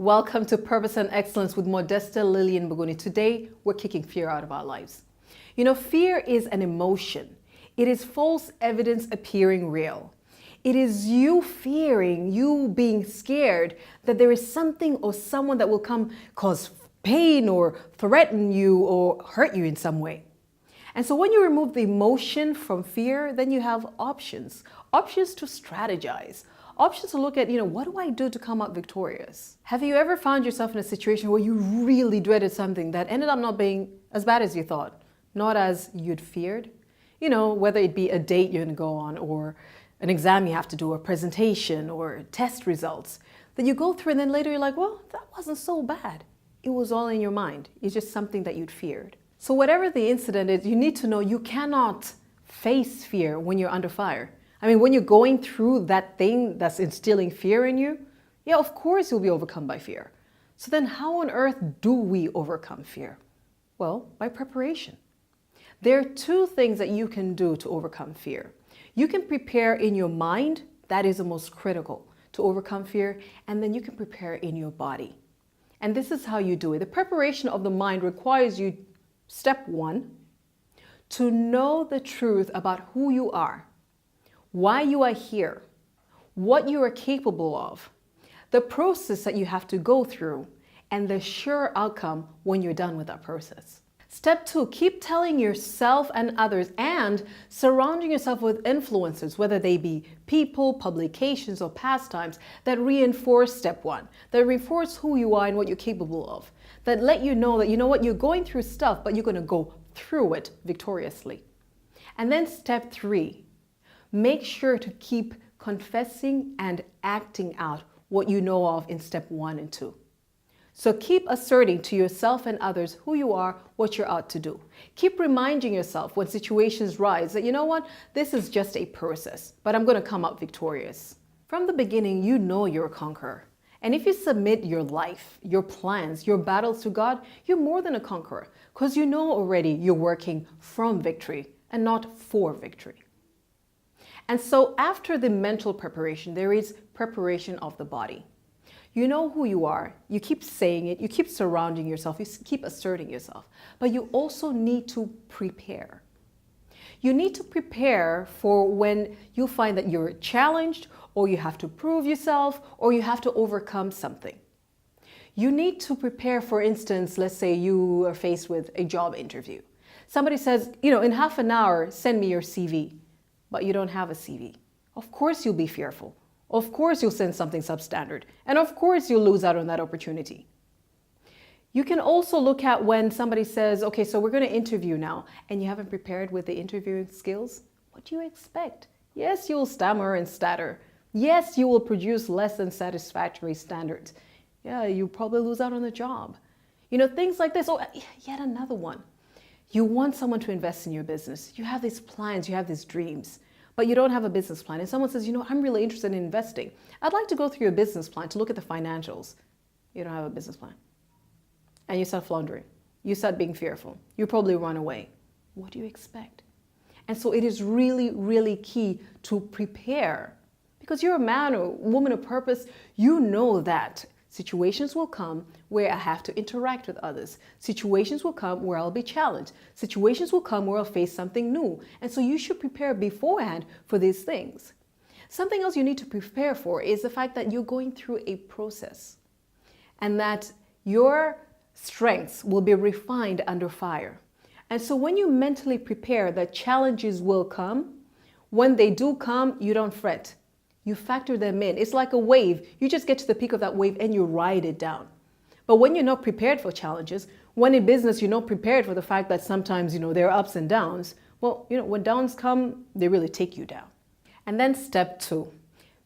Welcome to Purpose and Excellence with Modesta, Lily, and Buguni. Today, we're kicking fear out of our lives. You know, fear is an emotion. It is false evidence appearing real. It is you fearing, you being scared that there is something or someone that will come cause pain or threaten you or hurt you in some way. And so when you remove the emotion from fear, then you have options. Options to strategize. Options to look at, what do I do to come out victorious? Have you ever found yourself in a situation where you really dreaded something that ended up not being as bad as you thought, not as you'd feared? Whether it be a date you're going to go on or an exam you have to do, or presentation or test results that you go through, and then later you're like, well, that wasn't so bad. It was all in your mind. It's just something that you'd feared. So whatever the incident is, you need to know you cannot face fear when you're under fire. When you're going through that thing that's instilling fear in you, yeah, of course you'll be overcome by fear. So then how on earth do we overcome fear? Well, by preparation. There are two things that you can do to overcome fear. You can prepare in your mind, that is the most critical to overcome fear, and then you can prepare in your body. And this is how you do it. The preparation of the mind requires you, step one, to know the truth about who you are, why you are here, what you are capable of, the process that you have to go through, and the sure outcome when you're done with that process. Step two, keep telling yourself and others and surrounding yourself with influencers, whether they be people, publications, or pastimes, that reinforce step one, that reinforce who you are and what you're capable of, that let you know that, you're going through stuff, but you're going to go through it victoriously. And then step three, make sure to keep confessing and acting out what you know of in step 1 and 2. So keep asserting to yourself and others who you are, what you're out to do. Keep reminding yourself when situations rise that, this is just a process, but I'm going to come out victorious. From the beginning, you're a conqueror. And if you submit your life, your plans, your battles to God, you're more than a conqueror, because already you're working from victory and not for victory. And so after the mental preparation, there is preparation of the body. You know who you are. You keep saying it. You keep surrounding yourself. You keep asserting yourself. But you also need to prepare. You need to prepare for when you find that you're challenged, or you have to prove yourself, or you have to overcome something. You need to prepare, for instance, let's say you are faced with a job interview. Somebody says, in half an hour, send me your CV. But you don't have a CV. Of course you'll be fearful. Of course you'll send something substandard. And of course you'll lose out on that opportunity. You can also look at when somebody says, okay, so we're going to interview now, and you haven't prepared with the interviewing skills. What do you expect? Yes, you will stammer and stutter. Yes, you will produce less than satisfactory standards. Yeah, you'll probably lose out on the job. Things like this. Oh, yet another one. You want someone to invest in your business. You have these plans, you have these dreams, but you don't have a business plan. And someone says, I'm really interested in investing. I'd like to go through your business plan to look at the financials. You don't have a business plan. And you start floundering. You start being fearful. You probably run away. What do you expect? And so it is really, really key to prepare, because you're a man or woman of purpose. You know that situations will come where I have to interact with others. Situations will come where I'll be challenged. Situations will come where I'll face something new. And so you should prepare beforehand for these things. Something else you need to prepare for is the fact that you're going through a process, and that your strengths will be refined under fire. And so when you mentally prepare that challenges will come, when they do come, you don't fret. You factor them in. It's like a wave. You just get to the peak of that wave and you ride it down. But when you're not prepared for challenges, when in business you're not prepared for the fact that sometimes, there are ups and downs, well, when downs come, they really take you down. And then step 2.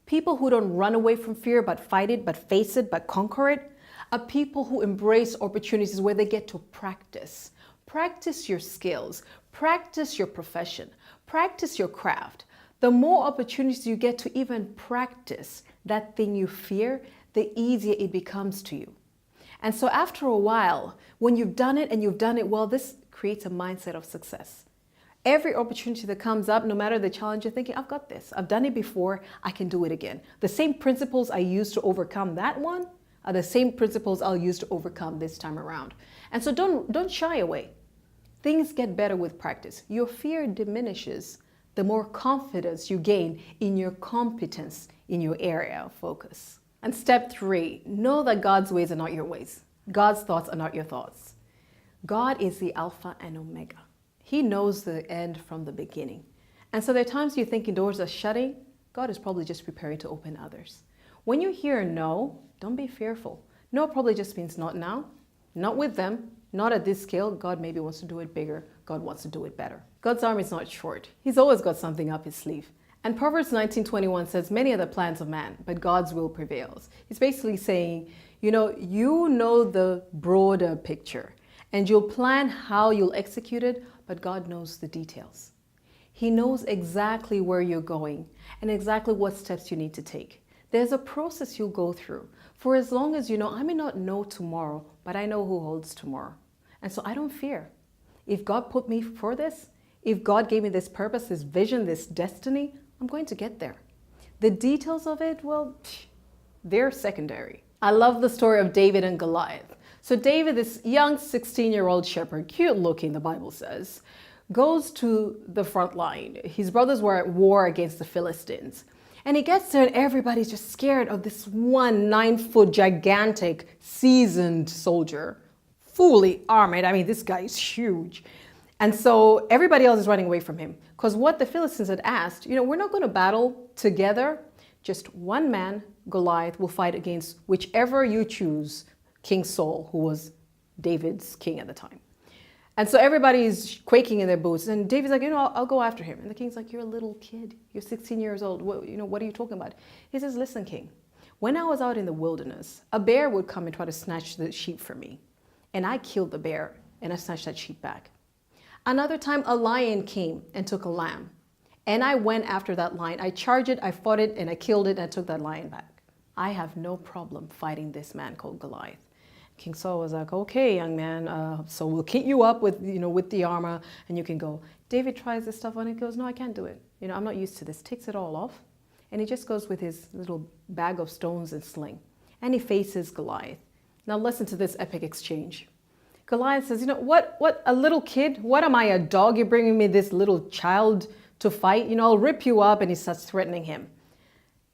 People who don't run away from fear, but fight it, but face it, but conquer it, are people who embrace opportunities where they get to practice. Practice your skills. Practice your profession. Practice your craft. The more opportunities you get to even practice that thing you fear, the easier it becomes to you. And so after a while, when you've done it and you've done it well, this creates a mindset of success. Every opportunity that comes up, no matter the challenge, you're thinking, I've got this. I've done it before. I can do it again. The same principles I used to overcome that one, are the same principles I'll use to overcome this time around. And so don't shy away. Things get better with practice. Your fear diminishes the more confidence you gain in your competence in your area of focus. And step 3, know that God's ways are not your ways. God's thoughts are not your thoughts. God is the Alpha and Omega. He knows the end from the beginning. And so there are times you're thinking doors are shutting. God is probably just preparing to open others. When you hear no, don't be fearful. No probably just means not now, not with them, not at this scale. God maybe wants to do it bigger. God wants to do it better. God's arm is not short. He's always got something up his sleeve. And Proverbs 19:21 says, many are the plans of man, but God's will prevails. He's basically saying, you know the broader picture and you'll plan how you'll execute it, but God knows the details. He knows exactly where you're going and exactly what steps you need to take. There's a process you'll go through. For as long as you know, I may not know tomorrow, but I know who holds tomorrow. And so I don't fear. If God put me for this, if God gave me this purpose, this vision, this destiny, I'm going to get there. The details of it, well, they're secondary. I love the story of David and Goliath. So David, this young 16-year-old shepherd, cute looking, the Bible says, goes to the front line. His brothers were at war against the Philistines. And he gets there and everybody's just scared of this one 9-foot gigantic seasoned soldier, fully armored. I mean, this guy is huge. And so everybody else is running away from him because what the Philistines had asked, we're not going to battle together. Just one man, Goliath, will fight against whichever you choose, King Saul, who was David's king at the time. And so everybody's quaking in their boots. And David's like, I'll go after him. And the king's like, you're a little kid. You're 16 years old. What are you talking about? He says, listen, king, when I was out in the wilderness, a bear would come and try to snatch the sheep from me. And I killed the bear and I snatched that sheep back. Another time, a lion came and took a lamb. And I went after that lion. I charged it, I fought it, and I killed it, and I took that lion back. I have no problem fighting this man called Goliath. King Saul was like, okay, young man, so we'll kit you up with the armor and you can go. David tries this stuff on and goes, no, I can't do it. I'm not used to this. Takes it all off. And he just goes with his little bag of stones and sling. And he faces Goliath. Now listen to this epic exchange. Goliath says, what, a little kid? What am I, a dog? You're bringing me this little child to fight? I'll rip you up. And he starts threatening him.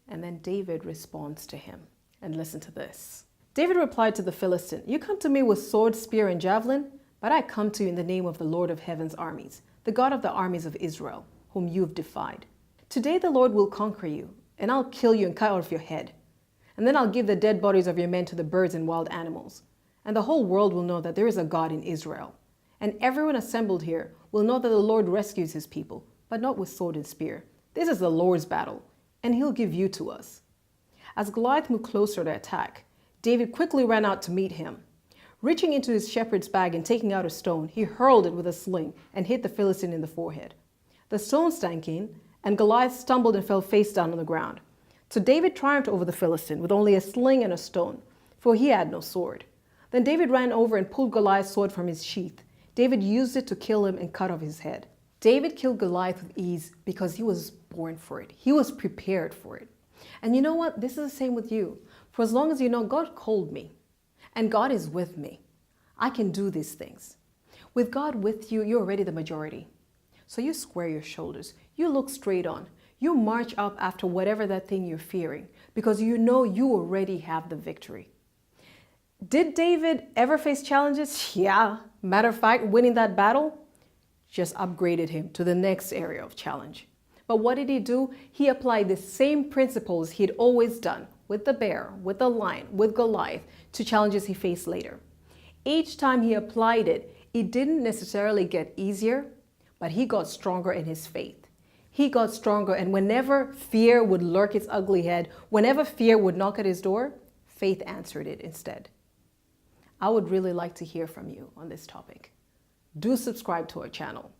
And then David responds to him. And listen to this. David replied to the Philistine, you come to me with sword, spear, and javelin, but I come to you in the name of the Lord of heaven's armies, the God of the armies of Israel, whom you have defied. Today the Lord will conquer you, and I'll kill you and cut off your head. And then I'll give the dead bodies of your men to the birds and wild animals. And the whole world will know that there is a God in Israel. And everyone assembled here will know that the Lord rescues his people, but not with sword and spear. This is the Lord's battle, and he'll give you to us. As Goliath moved closer to attack, David quickly ran out to meet him. Reaching into his shepherd's bag and taking out a stone, he hurled it with a sling and hit the Philistine in the forehead. The stone sank in, and Goliath stumbled and fell face down on the ground. So David triumphed over the Philistine with only a sling and a stone, for he had no sword. Then David ran over and pulled Goliath's sword from his sheath. David used it to kill him and cut off his head. David killed Goliath with ease because he was born for it. He was prepared for it. And you know what? This is the same with you. For as long as you know God called me and God is with me, I can do these things. With God with you, you're already the majority. So you square your shoulders. You look straight on. You march up after whatever that thing you're fearing because you know you already have the victory. Did David ever face challenges? Yeah. Matter of fact, winning that battle just upgraded him to the next area of challenge. But what did he do? He applied the same principles he'd always done with the bear, with the lion, with Goliath, to challenges he faced later. Each time he applied it, it didn't necessarily get easier, but he got stronger in his faith. He got stronger, and whenever fear would lurk its ugly head, whenever fear would knock at his door, faith answered it instead. I would really like to hear from you on this topic. Do subscribe to our channel.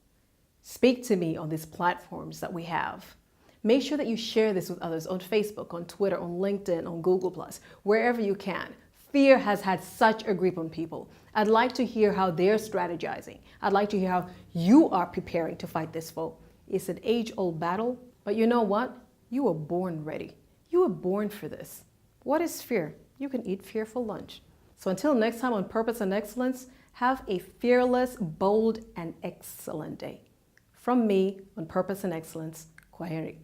Speak to me on these platforms that we have. Make sure that you share this with others on Facebook, on Twitter, on LinkedIn, on Google+, wherever you can. Fear has had such a grip on people. I'd like to hear how they're strategizing. I'd like to hear how you are preparing to fight this foe. It's an age-old battle, but you know what? You were born ready. You were born for this. What is fear? you can eat fear for lunch. So until next time on Purpose and Excellence, have a fearless, bold, and excellent day. From me on Purpose and Excellence, Kwaheri.